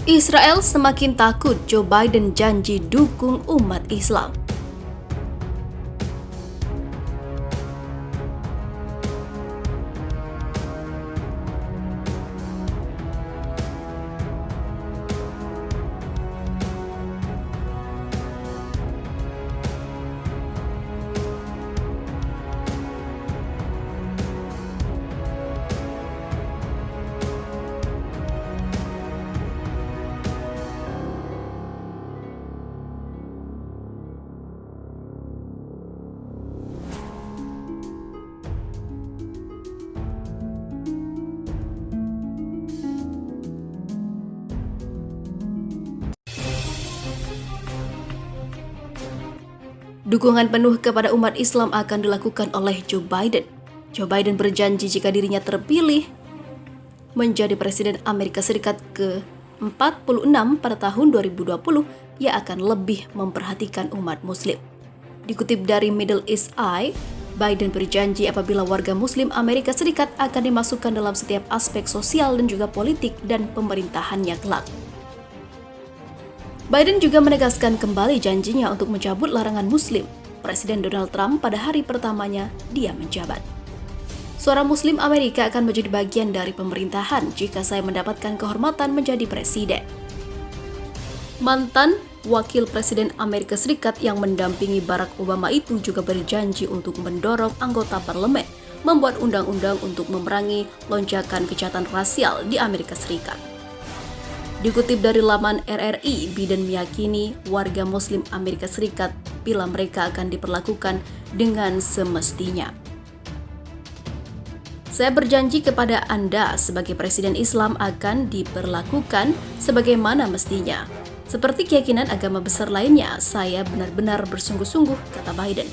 Israel semakin takut Joe Biden janji dukung umat Islam. Dukungan penuh kepada umat Islam akan dilakukan oleh Joe Biden. Joe Biden berjanji jika dirinya terpilih menjadi Presiden Amerika Serikat ke-46 pada tahun 2020, ia akan lebih memperhatikan umat Muslim. Dikutip dari Middle East Eye, Biden berjanji apabila warga Muslim Amerika Serikat akan dimasukkan dalam setiap aspek sosial dan juga politik dan pemerintahannya kelak. Biden juga menegaskan kembali janjinya untuk mencabut larangan Muslim Presiden Donald Trump pada hari pertamanya dia menjabat. Seorang Muslim Amerika akan menjadi bagian dari pemerintahan jika saya mendapatkan kehormatan menjadi presiden. Mantan Wakil Presiden Amerika Serikat yang mendampingi Barack Obama itu juga berjanji untuk mendorong anggota parlemen membuat undang-undang untuk memerangi lonjakan kejahatan rasial di Amerika Serikat. Dikutip dari laman RRI, Biden meyakini warga Muslim Amerika Serikat bila mereka akan diperlakukan dengan semestinya. Saya berjanji kepada Anda sebagai Presiden Islam akan diperlakukan sebagaimana mestinya. Seperti keyakinan agama besar lainnya, saya benar-benar bersungguh-sungguh, kata Biden.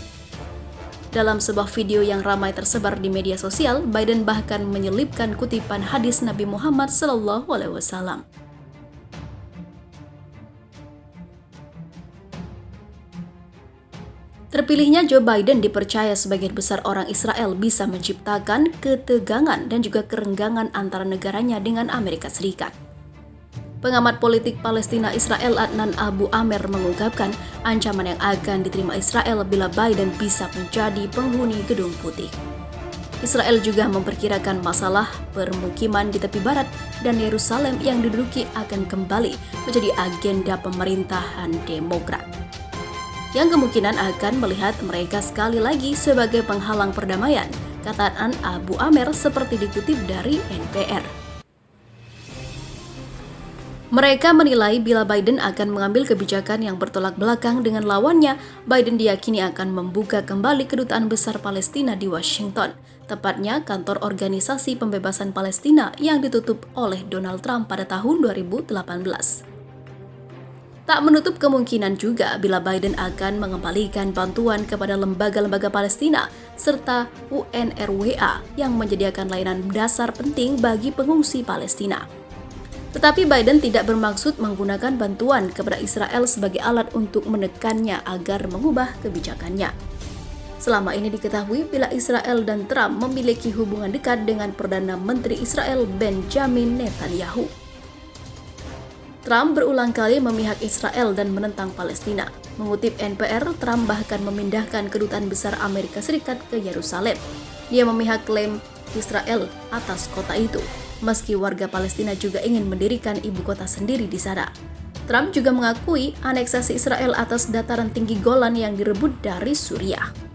Dalam sebuah video yang ramai tersebar di media sosial, Biden bahkan menyelipkan kutipan hadis Nabi Muhammad SAW. Terpilihnya Joe Biden dipercaya sebagian besar orang Israel bisa menciptakan ketegangan dan juga kerenggangan antara negaranya dengan Amerika Serikat. Pengamat politik Palestina Israel Adnan Abu Amer mengungkapkan ancaman yang akan diterima Israel bila Biden bisa menjadi penghuni Gedung Putih. Israel juga memperkirakan masalah permukiman di tepi barat dan Yerusalem yang diduduki akan kembali menjadi agenda pemerintahan Demokrat, yang kemungkinan akan melihat mereka sekali lagi sebagai penghalang perdamaian, kata Adnan Abu Amer seperti dikutip dari NPR. Mereka menilai bila Biden akan mengambil kebijakan yang bertolak belakang dengan lawannya, Biden diyakini akan membuka kembali kedutaan besar Palestina di Washington, tepatnya kantor organisasi pembebasan Palestina yang ditutup oleh Donald Trump pada tahun 2018. Tak menutup kemungkinan juga bila Biden akan mengembalikan bantuan kepada lembaga-lembaga Palestina serta UNRWA yang menyediakan layanan dasar penting bagi pengungsi Palestina. Tetapi Biden tidak bermaksud menggunakan bantuan kepada Israel sebagai alat untuk menekannya agar mengubah kebijakannya. Selama ini diketahui bila Israel dan Trump memiliki hubungan dekat dengan Perdana Menteri Israel Benjamin Netanyahu. Trump berulang kali memihak Israel dan menentang Palestina. Mengutip NPR, Trump bahkan memindahkan kedutaan besar Amerika Serikat ke Yerusalem. Dia memihak klaim Israel atas kota itu, meski warga Palestina juga ingin mendirikan ibu kota sendiri di sana. Trump juga mengakui aneksasi Israel atas dataran tinggi Golan yang direbut dari Suriah.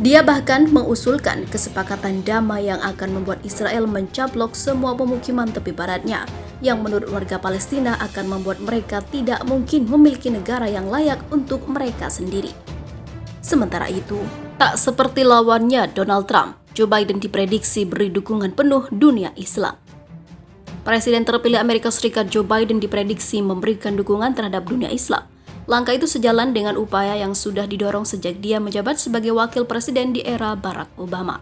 Dia bahkan mengusulkan kesepakatan damai yang akan membuat Israel mencaplok semua pemukiman tepi baratnya, yang menurut warga Palestina akan membuat mereka tidak mungkin memiliki negara yang layak untuk mereka sendiri. Sementara itu, tak seperti lawannya Donald Trump, Joe Biden diprediksi beri dukungan penuh dunia Islam. Presiden terpilih Amerika Serikat Joe Biden diprediksi memberikan dukungan terhadap dunia Islam. Langkah itu sejalan dengan upaya yang sudah didorong sejak dia menjabat sebagai wakil presiden di era Barack Obama.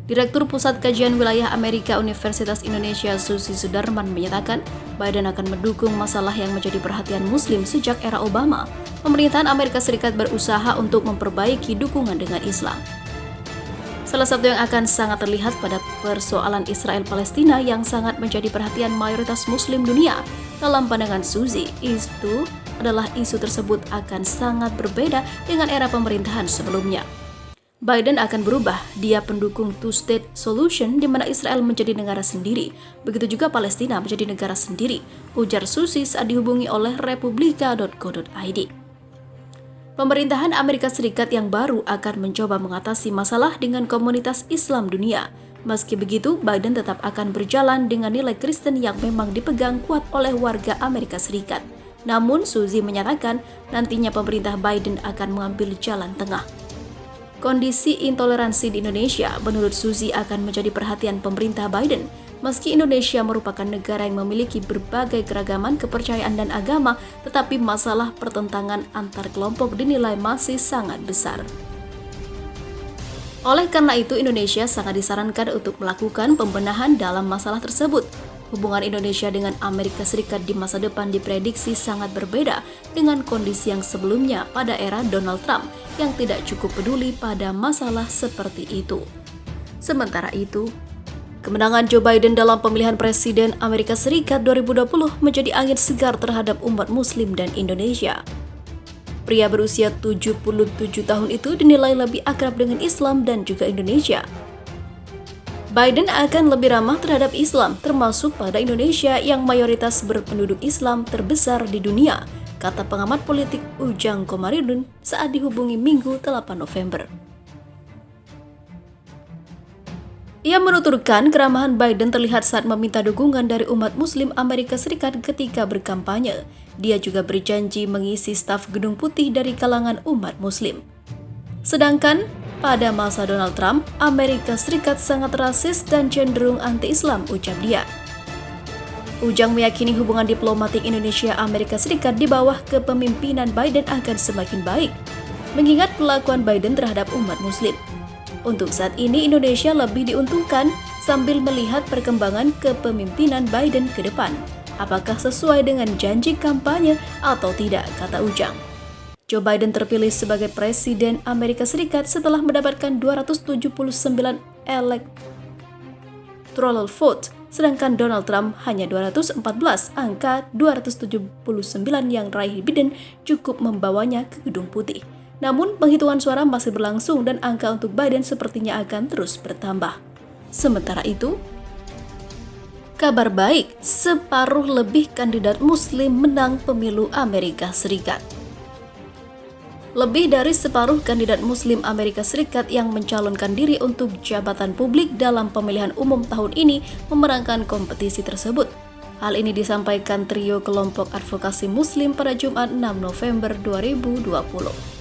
Direktur Pusat Kajian Wilayah Amerika Universitas Indonesia Susi Sudarman menyatakan Biden akan mendukung masalah yang menjadi perhatian Muslim sejak era Obama. Pemerintahan Amerika Serikat berusaha untuk memperbaiki dukungan dengan Islam. Salah satu yang akan sangat terlihat pada persoalan Israel-Palestina yang sangat menjadi perhatian mayoritas Muslim dunia. Dalam pandangan Suzy, itu adalah isu tersebut akan sangat berbeda dengan era pemerintahan sebelumnya. Biden akan berubah, dia pendukung two-state solution di mana Israel menjadi negara sendiri, begitu juga Palestina menjadi negara sendiri, ujar Suzy saat dihubungi oleh republika.co.id. Pemerintahan Amerika Serikat yang baru akan mencoba mengatasi masalah dengan komunitas Islam dunia. Meski begitu, Biden tetap akan berjalan dengan nilai Kristen yang memang dipegang kuat oleh warga Amerika Serikat. Namun, Suzy menyatakan nantinya pemerintah Biden akan mengambil jalan tengah. Kondisi intoleransi di Indonesia menurut Suzy akan menjadi perhatian pemerintah Biden. Meski Indonesia merupakan negara yang memiliki berbagai keragaman kepercayaan dan agama, tetapi masalah pertentangan antar kelompok dinilai masih sangat besar. Oleh karena itu, Indonesia sangat disarankan untuk melakukan pembenahan dalam masalah tersebut. Hubungan Indonesia dengan Amerika Serikat di masa depan diprediksi sangat berbeda dengan kondisi yang sebelumnya pada era Donald Trump yang tidak cukup peduli pada masalah seperti itu. Sementara itu, kemenangan Joe Biden dalam pemilihan Presiden Amerika Serikat 2020 menjadi angin segar terhadap umat Muslim dan Indonesia. Pria berusia 77 tahun itu dinilai lebih akrab dengan Islam dan juga Indonesia. Biden akan lebih ramah terhadap Islam, termasuk pada Indonesia yang mayoritas berpenduduk Islam terbesar di dunia, kata pengamat politik Ujang Komarudin saat dihubungi Minggu 8 November. Ia menuturkan keramahan Biden terlihat saat meminta dukungan dari umat Muslim Amerika Serikat ketika berkampanye. Dia juga berjanji mengisi staf Gedung Putih dari kalangan umat Muslim. Sedangkan pada masa Donald Trump, Amerika Serikat sangat rasis dan cenderung anti-Islam, ucap dia. Ujang meyakini hubungan diplomatik Indonesia-Amerika Serikat di bawah kepemimpinan Biden akan semakin baik, mengingat perlakuan Biden terhadap umat Muslim. Untuk saat ini, Indonesia lebih diuntungkan sambil melihat perkembangan kepemimpinan Biden ke depan. Apakah sesuai dengan janji kampanye atau tidak, kata Ujang. Joe Biden terpilih sebagai Presiden Amerika Serikat setelah mendapatkan 279 electoral vote, sedangkan Donald Trump hanya 214. Angka 279 yang raih Biden cukup membawanya ke Gedung Putih. Namun, penghitungan suara masih berlangsung dan angka untuk Biden sepertinya akan terus bertambah. Sementara itu, kabar baik, separuh lebih kandidat Muslim menang pemilu Amerika Serikat. Lebih dari separuh kandidat Muslim Amerika Serikat yang mencalonkan diri untuk jabatan publik dalam pemilihan umum tahun ini memenangkan kompetisi tersebut. Hal ini disampaikan trio kelompok advokasi Muslim pada Jumat 6 November 2020.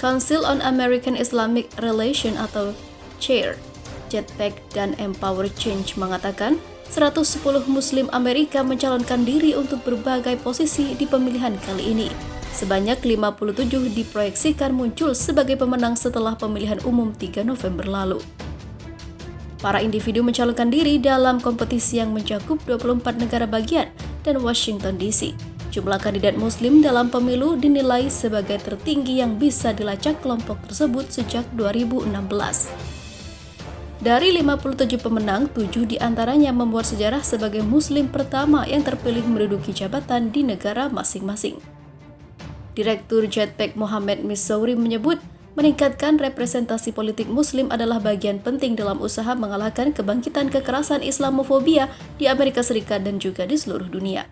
Council on American Islamic Relations atau CAIR, JEDPAC dan Empower Change mengatakan 110 Muslim Amerika mencalonkan diri untuk berbagai posisi di pemilihan kali ini. Sebanyak 57 diproyeksikan muncul sebagai pemenang setelah pemilihan umum 3 November lalu. Para individu mencalonkan diri dalam kompetisi yang mencakup 24 negara bagian dan Washington DC. Jumlah kandidat Muslim dalam pemilu dinilai sebagai tertinggi yang bisa dilacak kelompok tersebut sejak 2016. Dari 57 pemenang, 7 diantaranya membuat sejarah sebagai Muslim pertama yang terpilih menduduki jabatan di negara masing-masing. Direktur JEDPAC Mohammed Missouri menyebut, meningkatkan representasi politik Muslim adalah bagian penting dalam usaha mengalahkan kebangkitan kekerasan Islamofobia di Amerika Serikat dan juga di seluruh dunia.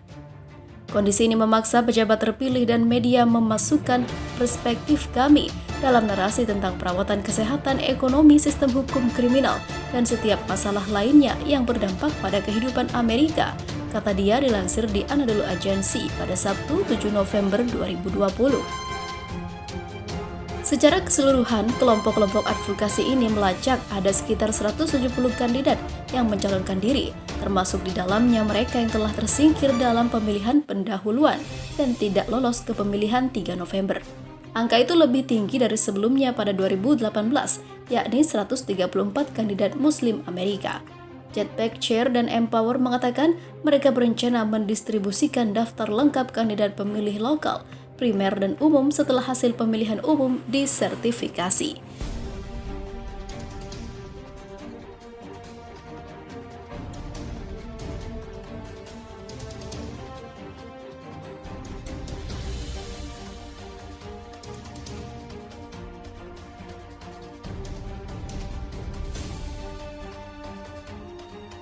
Kondisi ini memaksa pejabat terpilih dan media memasukkan perspektif kami dalam narasi tentang perawatan kesehatan, ekonomi, sistem hukum kriminal, dan setiap masalah lainnya yang berdampak pada kehidupan Amerika, kata dia dilansir di Anadolu Agency pada Sabtu 7 November 2020. Secara keseluruhan, kelompok-kelompok advokasi ini melacak ada sekitar 170 kandidat yang mencalonkan diri, termasuk di dalamnya mereka yang telah tersingkir dalam pemilihan pendahuluan dan tidak lolos ke pemilihan 3 November. Angka itu lebih tinggi dari sebelumnya pada 2018, yakni 134 kandidat Muslim Amerika. JEDPAC, CAIR, dan Empower mengatakan mereka berencana mendistribusikan daftar lengkap kandidat pemilih lokal, primer, dan umum setelah hasil pemilihan umum disertifikasi.